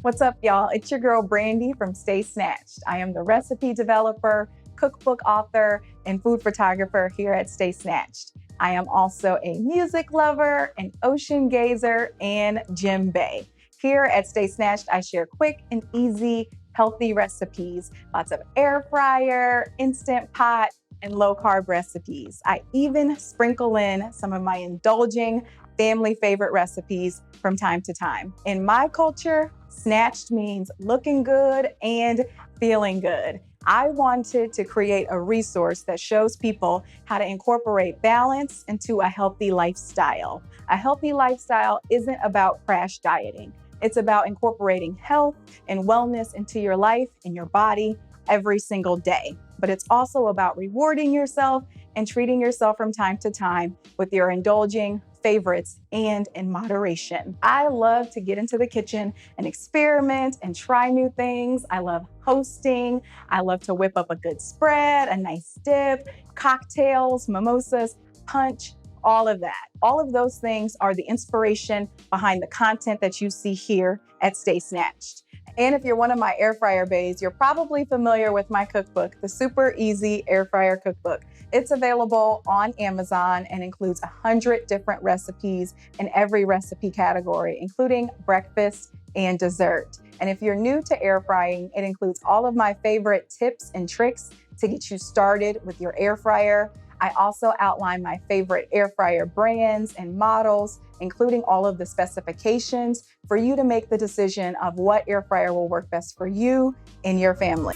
What's up, y'all? It's your girl, Brandy from Snatched. I am the recipe developer, cookbook author, and food photographer here at Snatched. I am also a music lover, an ocean gazer, and gym bae. Here at Snatched, I share quick and easy, healthy recipes, lots of air fryer, instant pot, and low carb recipes. I even sprinkle in some of my indulging family favorite recipes from time to time. In my culture, snatched means looking good and feeling good. I wanted to create a resource that shows people how to incorporate balance into a healthy lifestyle. A healthy lifestyle isn't about crash dieting. It's about incorporating health and wellness into your life and your body every single day. But it's also about rewarding yourself and treating yourself from time to time with your indulging favorites and in moderation. I love to get into the kitchen and experiment and try new things. I love hosting. I love to whip up a good spread, a nice dip, cocktails, mimosas, punch, all of that. All of those things are the inspiration behind the content that you see here at Stay Snatched. And if you're one of my air fryer baes, you're probably familiar with my cookbook, the Super Easy Air Fryer Cookbook. It's available on Amazon and includes 100 different recipes in every recipe category, including breakfast and dessert. And if you're new to air frying, it includes all of my favorite tips and tricks to get you started with your air fryer. I also outline my favorite air fryer brands and models, including all of the specifications for you to make the decision of what air fryer will work best for you and your family.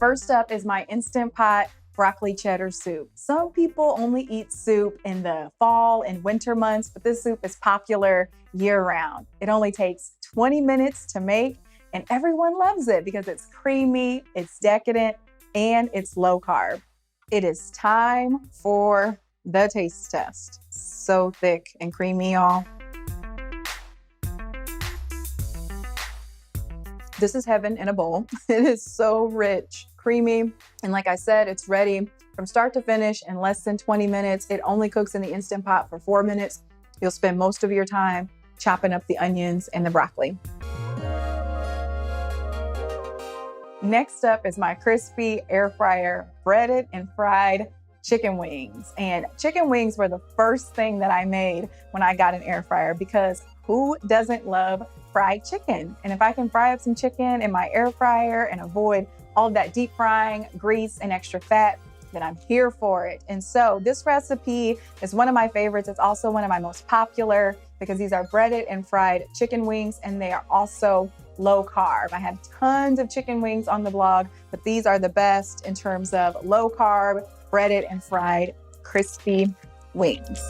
First up is my Instant Pot broccoli cheddar soup. Some people only eat soup in the fall and winter months, but this soup is popular year-round. It only takes 20 minutes to make, and everyone loves it because it's creamy, it's decadent, and it's low carb. It is time for the taste test. So thick and creamy, y'all. This is heaven in a bowl. It is so rich, creamy, and like I said, it's ready from start to finish in less than 20 minutes. It only cooks in the Instant Pot for 4 minutes. You'll spend most of your time chopping up the onions and the broccoli. Next up is my crispy air fryer breaded and fried chicken wings. And chicken wings were the first thing that I made when I got an air fryer because who doesn't love fried chicken? And if I can fry up some chicken in my air fryer and avoid all of that deep frying, grease, and extra fat, then I'm here for it. And so this recipe is one of my favorites. It's also one of my most popular because these are breaded and fried chicken wings, and they are also low carb. I have tons of chicken wings on the blog, but these are the best in terms of low carb, breaded and fried, crispy wings.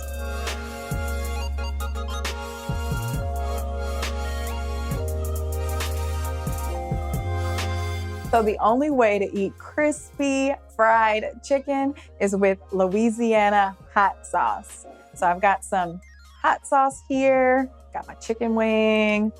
So the only way to eat crispy fried chicken is with Louisiana hot sauce. So I've got some hot sauce here, got my chicken wing.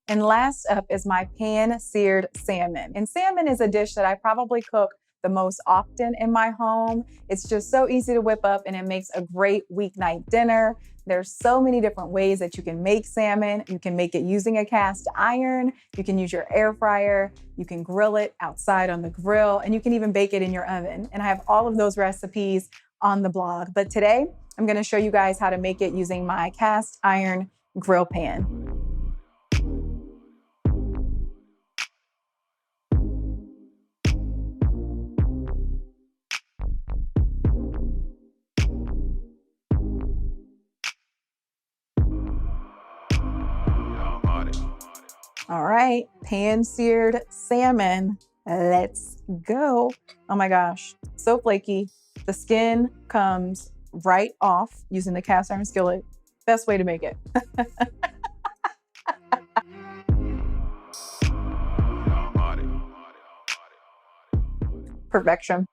And last up is my pan-seared salmon. And salmon is a dish that I probably cook the most often in my home. It's just so easy to whip up and it makes a great weeknight dinner. There's so many different ways that you can make salmon. You can make it using a cast iron. You can use your air fryer. You can grill it outside on the grill, and you can even bake it in your oven. And I have all of those recipes on the blog. But today I'm gonna show you guys how to make it using my cast iron grill pan. All right, pan-seared salmon. Let's go. Oh my gosh, so flaky. The skin comes right off using the cast iron skillet. Best way to make it. Perfection.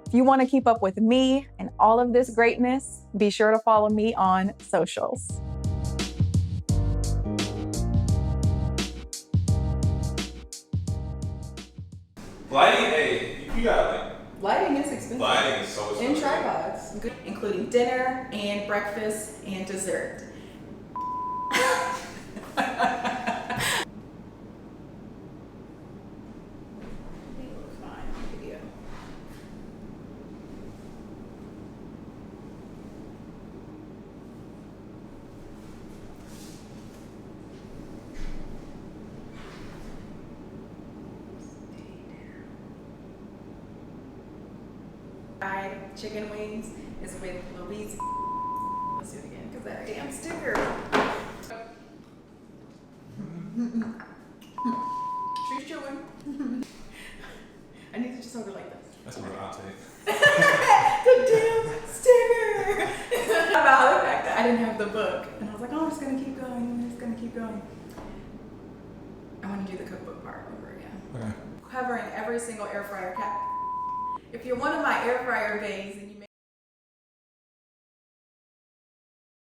If you want to keep up with me and all of this greatness, be sure to follow me on socials. You got like Lighting is expensive. lighting is so expensive. And tripods, including dinner and breakfast and dessert. Fried chicken wings is with Louise. Let's do it again, because that damn sticker. She's chewing. I need to just hold it like this. That's what I'll take. The damn sticker! About the fact that I didn't have the book. And I was like, oh, I'm just going to keep going. I'm just going to keep going. I want to do the cookbook part over again. Okay. Covering every single air fryer cap. If you're one of my air fryer bays and you